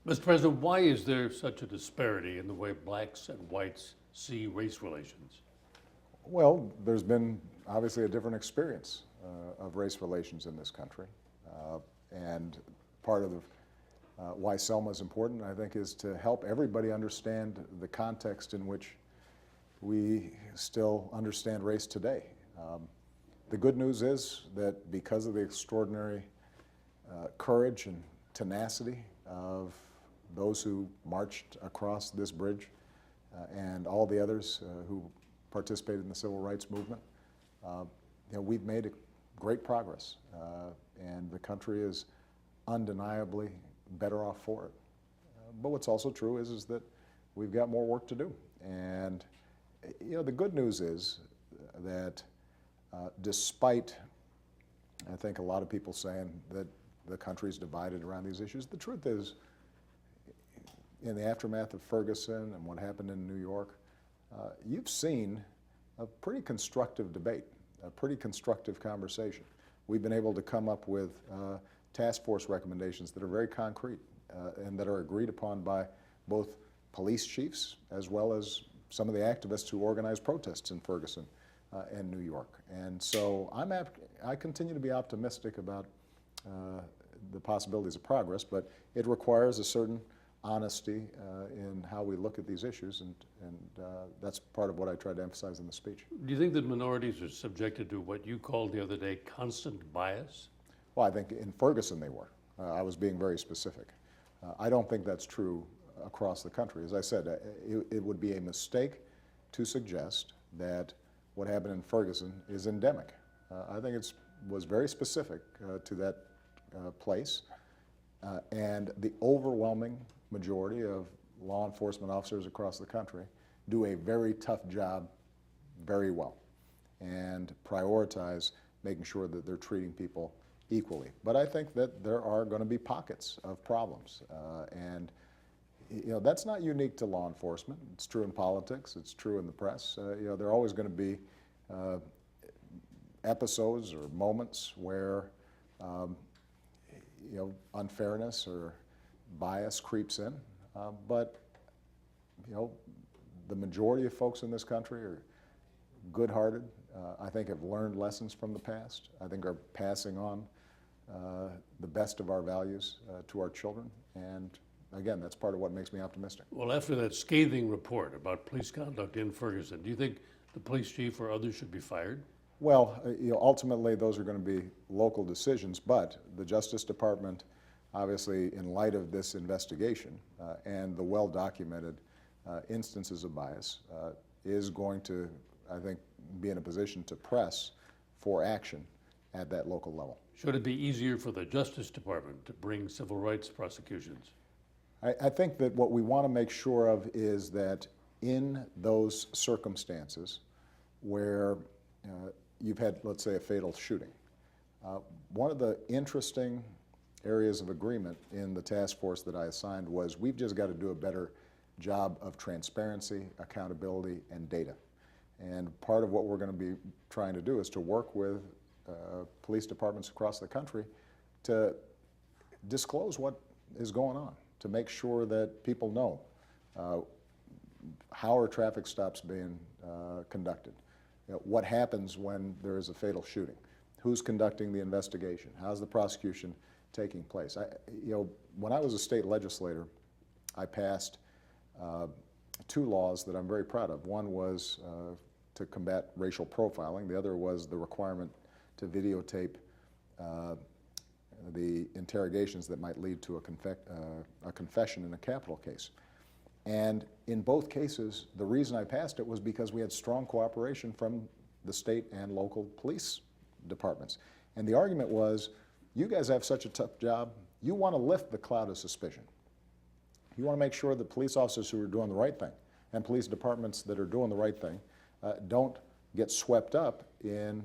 Mr. President, why is there such a disparity in the way blacks and whites see race relations? Well, there's been obviously a different experience of race relations in this country. And part of why Selma is important, I think, is to help everybody understand the context in which we still understand race today. The good news is that because of the extraordinary courage and tenacity of those who marched across this bridge and all the others who participated in the civil rights movement, we've made great progress, and the country is undeniably better off for it. But what's also true is that we've got more work to do. And the good news is that despite, I think, a lot of people saying that the country's divided around these issues, the truth is, in the aftermath of Ferguson and what happened in New York, you've seen a pretty constructive debate, a pretty constructive conversation. We've been able to come up with task force recommendations that are very concrete and that are agreed upon by both police chiefs as well as some of the activists who organized protests in Ferguson and New York. And so I continue to be optimistic about the possibilities of progress, but it requires a certain honesty in how we look at these issues, and that's part of what I tried to emphasize in the speech. Do you think that minorities are subjected to what you called the other day constant bias? Well, I think in Ferguson they were. I was being very specific. I don't think that's true across the country. As I said, it would be a mistake to suggest that what happened in Ferguson is endemic. I think it was very specific to that place, and the overwhelming majority of law enforcement officers across the country do a very tough job very well and prioritize making sure that they're treating people equally. But I think that there are going to be pockets of problems, and that's not unique to law enforcement. It's true in politics. It's true in the press. There are always going to be episodes or moments where unfairness or bias creeps in, but the majority of folks in this country are good-hearted. I think have learned lessons from the past. I think are passing on the best of our values to our children, and again, that's part of what makes me optimistic. Well, after that scathing report about police conduct in Ferguson, do you think the police chief or others should be fired? Well, ultimately those are going to be local decisions, but the Justice Department, obviously in light of this investigation and the well-documented instances of bias, is going to, I think, be in a position to press for action at that local level. Should it be easier for the Justice Department to bring civil rights prosecutions? I think that what we want to make sure of is that in those circumstances where you've had, let's say, a fatal shooting, one of the interesting areas of agreement in the task force that I assigned was we've just got to do a better job of transparency, accountability, and data. And part of what we're going to be trying to do is to work with police departments across the country to disclose what is going on, to make sure that people know how are traffic stops being conducted, what happens when there is a fatal shooting, who's conducting the investigation, how's the prosecution taking place. When I was a state legislator, I passed two laws that I'm very proud of. One was to combat racial profiling. The other was the requirement to videotape the interrogations that might lead to a confession in a capital case. And in both cases, the reason I passed it was because we had strong cooperation from the state and local police departments. And the argument was, you guys have such a tough job, you want to lift the cloud of suspicion. You want to make sure that police officers who are doing the right thing and police departments that are doing the right thing don't get swept up in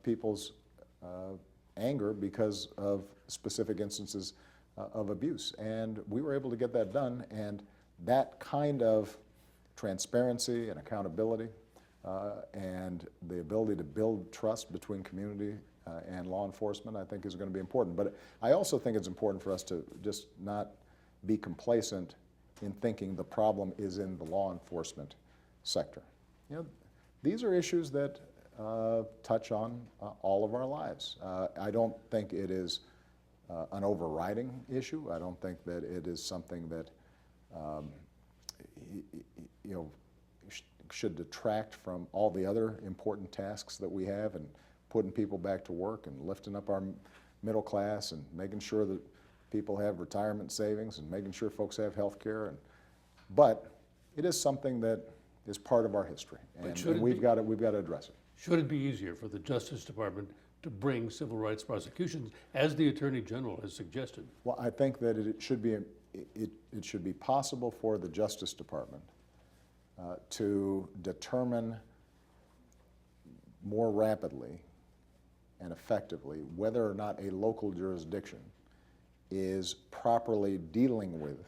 people's anger because of specific instances of abuse. And we were able to get that done, and that kind of transparency and accountability and the ability to build trust between community and law enforcement, I think, is going to be important. But I also think it's important for us to just not be complacent in thinking the problem is in the law enforcement sector. You know, these are issues that touch on all of our lives. I don't think it is an overriding issue. I don't think that it is something that you know, should detract from all the other important tasks that we have in putting people back to work and lifting up our middle class and making sure that people have retirement savings and making sure folks have health care. But it is something that is part of our history, and we've got to address it. Should it be easier for the Justice Department to bring civil rights prosecutions, as the Attorney General has suggested? Well, I think that it should be possible for the Justice Department to determine more rapidly and effectively whether or not a local jurisdiction is properly dealing with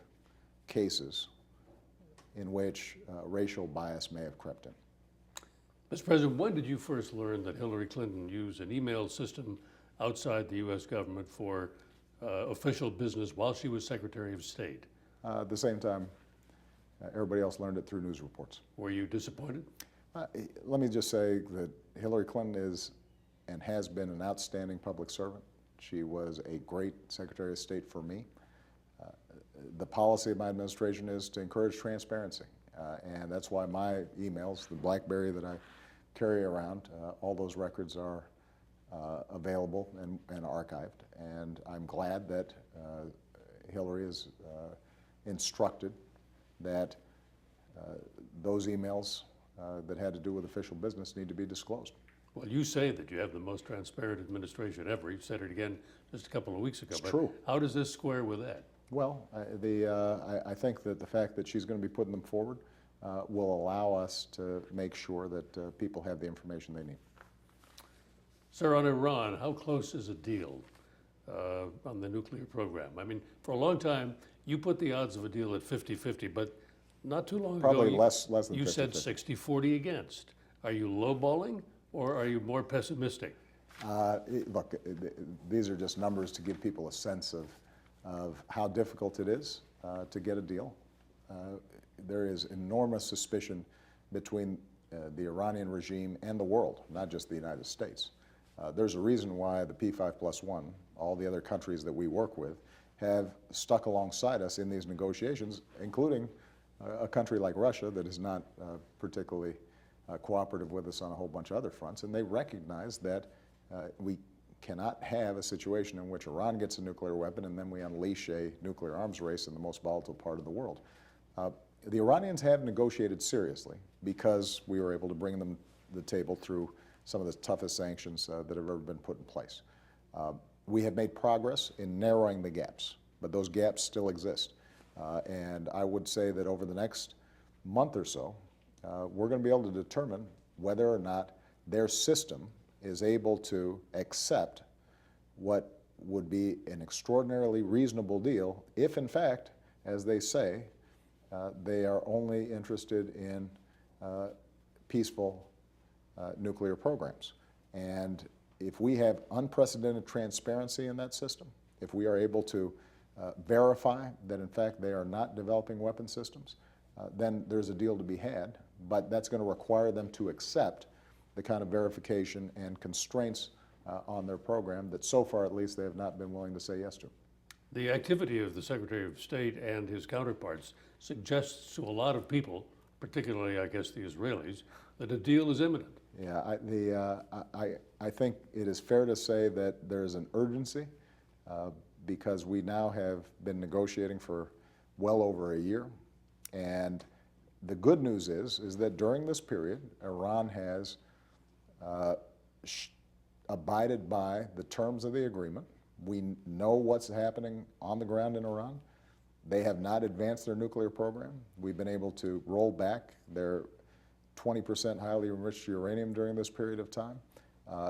cases in which racial bias may have crept in. Mr. President, when did you first learn that Hillary Clinton used an email system outside the U.S. government for official business while she was Secretary of State? At the same time, everybody else learned it through news reports. Were you disappointed? Let me just say that Hillary Clinton is and has been an outstanding public servant. She was a great Secretary of State for me. The policy of my administration is to encourage transparency, and that's why my emails, the BlackBerry that I carry around, all those records are available and archived, and I'm glad that Hillary is instructed that those emails that had to do with official business need to be disclosed. Well, you say that you have the most transparent administration ever. You said it again just a couple of weeks ago. It's true. How does this square with that? Well, I think that the fact that she's going to be putting them forward will allow us to make sure that people have the information they need. Sir, on Iran, how close is a deal on the nuclear program? I mean, for a long time, you put the odds of a deal at 50-50, but not too long Probably ago, less than 50-50. You said 60-40 against. Are you lowballing, or are you more pessimistic? Look, these are just numbers to give people a sense of how difficult it is to get a deal. There is enormous suspicion between the Iranian regime and the world, not just the United States. There's a reason why the P5+1, all the other countries that we work with, have stuck alongside us in these negotiations, including a country like Russia that is not particularly cooperative with us on a whole bunch of other fronts, and they recognize that we cannot have a situation in which Iran gets a nuclear weapon and then we unleash a nuclear arms race in the most volatile part of the world. The Iranians have negotiated seriously because we were able to bring them to the table through some of the toughest sanctions that have ever been put in place. We have made progress in narrowing the gaps, but those gaps still exist. And I would say that over the next month or so, we're going to be able to determine whether or not their system is able to accept what would be an extraordinarily reasonable deal if, in fact, as they say, they are only interested in peaceful nuclear programs. And if we have unprecedented transparency in that system, if we are able to verify that, in fact, they are not developing weapon systems, then there's a deal to be had, but that's going to require them to accept the kind of verification and constraints on their program that so far at least they have not been willing to say yes to. The activity of the Secretary of State and his counterparts suggests to a lot of people, particularly I guess the Israelis, that a deal is imminent. Yeah, I think it is fair to say that there's an urgency because we now have been negotiating for well over a year. And the good news is that during this period, Iran has abided by the terms of the agreement. We know what's happening on the ground in Iran. They have not advanced their nuclear program. We've been able to roll back their 20% highly enriched uranium during this period of time.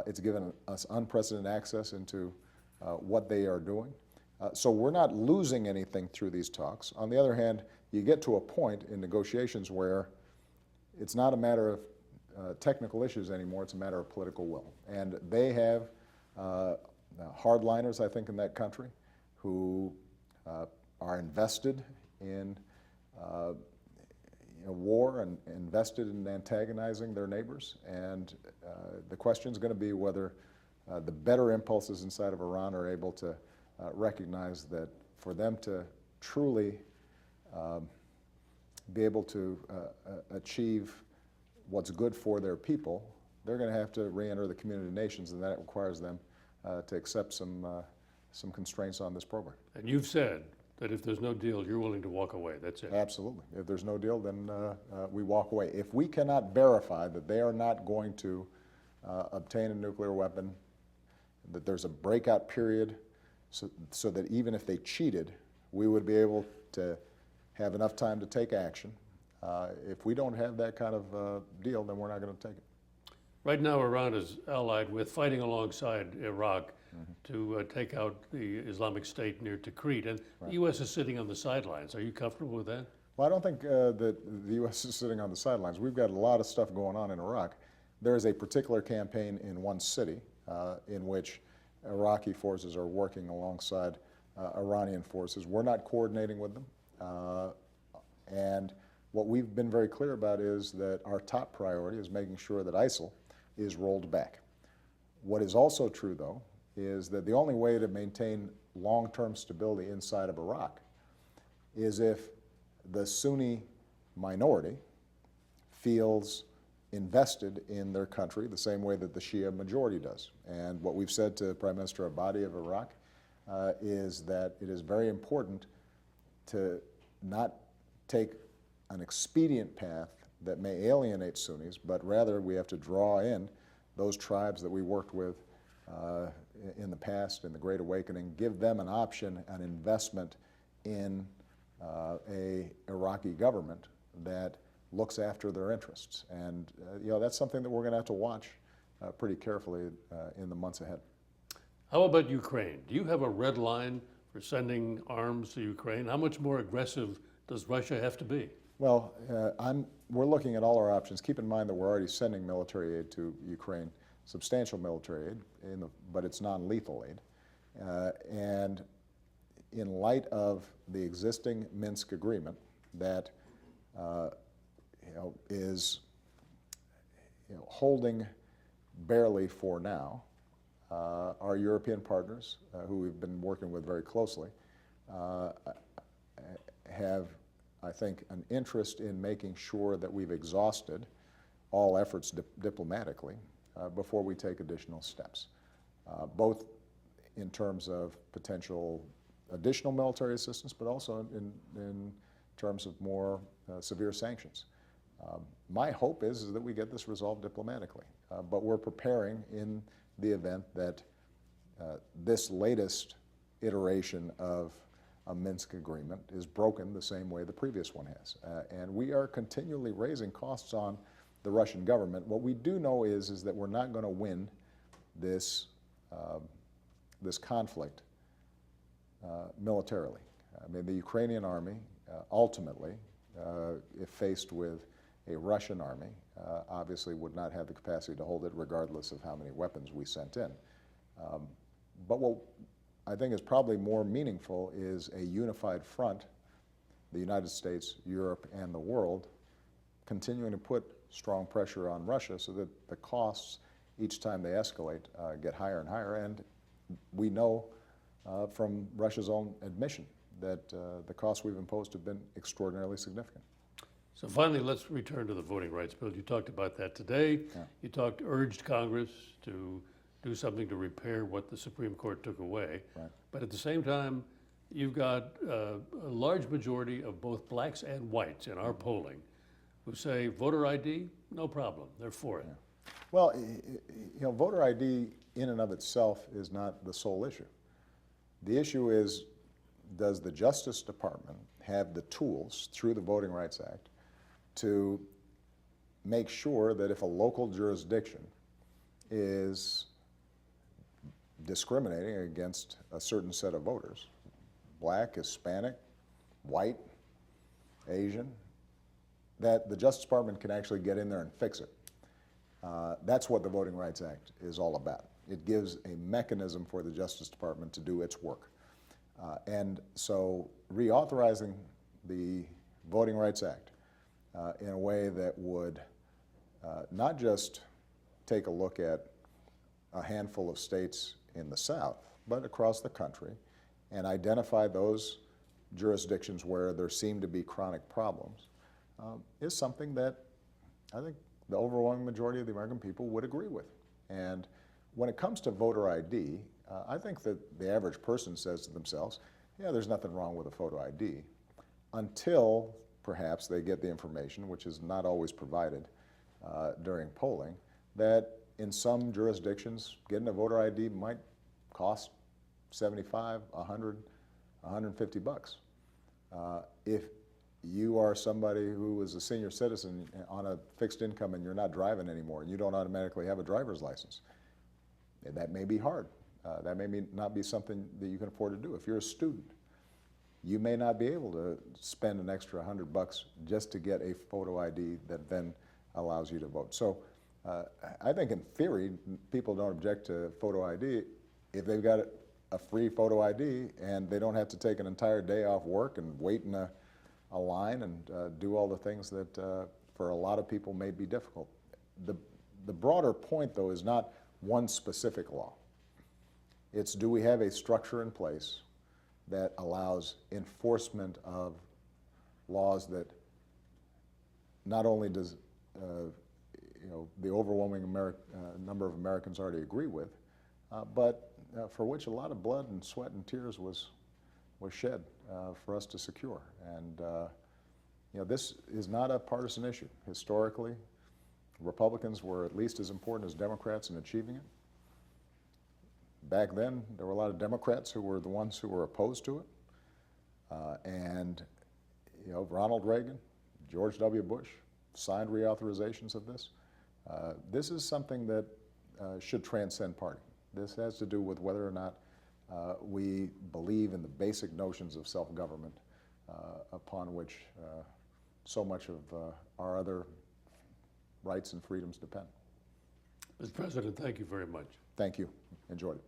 It's given us unprecedented access into what they are doing. So we're not losing anything through these talks. On the other hand, you get to a point in negotiations where it's not a matter of technical issues anymore, it's a matter of political will. And they have hardliners, I think, in that country who are invested in war and invested in antagonizing their neighbors. And the question is going to be whether the better impulses inside of Iran are able to recognize that for them to truly be able to achieve what's good for their people, they're going to have to re-enter the community of nations, and that requires them to accept some constraints on this program. And you've said that if there's no deal, you're willing to walk away. That's it. Absolutely. If there's no deal, then we walk away. If we cannot verify that they are not going to obtain a nuclear weapon, that there's a breakout period so that even if they cheated, we would be able to have enough time to take action. If we don't have that kind of deal, then we're not going to take it. Right now, Iran is allied with, fighting alongside Iraq to take out the Islamic State near Tikrit, and the U.S. is sitting on the sidelines. Are you comfortable with that? Well, I don't think that the U.S. is sitting on the sidelines. We've got a lot of stuff going on in Iraq. There is a particular campaign in one city in which Iraqi forces are working alongside Iranian forces. We're not coordinating with them. And what we've been very clear about is that our top priority is making sure that ISIL is rolled back. What is also true, though, is that the only way to maintain long-term stability inside of Iraq is if the Sunni minority feels invested in their country the same way that the Shia majority does. And what we've said to Prime Minister Abadi of Iraq is that it is very important to not take an expedient path that may alienate Sunnis, but rather we have to draw in those tribes that we worked with in the past, in the Great Awakening, give them an option, an investment in a Iraqi government that looks after their interests. And that's something that we're going to have to watch pretty carefully in the months ahead. How about Ukraine? Do you have a red line for sending arms to Ukraine? How much more aggressive does Russia have to be? Well, we're looking at all our options. Keep in mind that we're already sending military aid to Ukraine, substantial military aid, but it's non-lethal aid. And in light of the existing Minsk agreement that is holding barely for now, our European partners, who we've been working with very closely, have, I think, an interest in making sure that we've exhausted all efforts diplomatically before we take additional steps, both in terms of potential additional military assistance, but also in terms of more severe sanctions. My hope is that we get this resolved diplomatically, but we're preparing in the event that this latest iteration of a Minsk agreement is broken the same way the previous one has. And we are continually raising costs on the Russian government. What we do know is that we're not going to win this, this conflict militarily. I mean, the Ukrainian army ultimately, if faced with a Russian army, obviously would not have the capacity to hold it regardless of how many weapons we sent in. But what I think is probably more meaningful is a unified front, the United States, Europe, and the world, continuing to put strong pressure on Russia so that the costs each time they escalate get higher and higher. And we know from Russia's own admission that the costs we've imposed have been extraordinarily significant. So finally, let's return to the voting rights bill. You talked about that today. Yeah. You urged Congress to do something to repair what the Supreme Court took away. Right. But at the same time, you've got a large majority of both blacks and whites in our polling who say voter ID, no problem, they're for it. Yeah. Well, voter ID in and of itself is not the sole issue. The issue is, does the Justice Department have the tools through the Voting Rights Act to make sure that if a local jurisdiction is discriminating against a certain set of voters, black, Hispanic, white, Asian, that the Justice Department can actually get in there and fix it. That's what the Voting Rights Act is all about. It gives a mechanism for the Justice Department to do its work. And so reauthorizing the Voting Rights Act in a way that would not just take a look at a handful of states in the South, but across the country, and identify those jurisdictions where there seem to be chronic problems, is something that I think the overwhelming majority of the American people would agree with. And when it comes to voter ID, I think that the average person says to themselves, yeah, there's nothing wrong with a photo ID, until perhaps they get the information, which is not always provided during polling, that in some jurisdictions, getting a voter ID might cost 75, 100, 150 bucks. If you are somebody who is a senior citizen on a fixed income and you're not driving anymore and you don't automatically have a driver's license, that may be hard. That may not be something that you can afford to do. If you're a student, you may not be able to spend an extra 100 bucks just to get a photo ID that then allows you to vote. So I think in theory, people don't object to photo ID if they've got a free photo ID and they don't have to take an entire day off work and wait in a line and do all the things that for a lot of people may be difficult. The broader point, though, is not one specific law. It's, do we have a structure in place that allows enforcement of laws that not only does the overwhelming number of Americans already agree with, but for which a lot of blood and sweat and tears was shed for us to secure. And this is not a partisan issue. Historically, Republicans were at least as important as Democrats in achieving it. Back then, there were a lot of Democrats who were the ones who were opposed to it. And Ronald Reagan, George W. Bush signed reauthorizations of this. This is something that should transcend party. This has to do with whether or not we believe in the basic notions of self-government upon which so much of our other rights and freedoms depend. Mr. President, thank you very much. Thank you. Enjoyed it.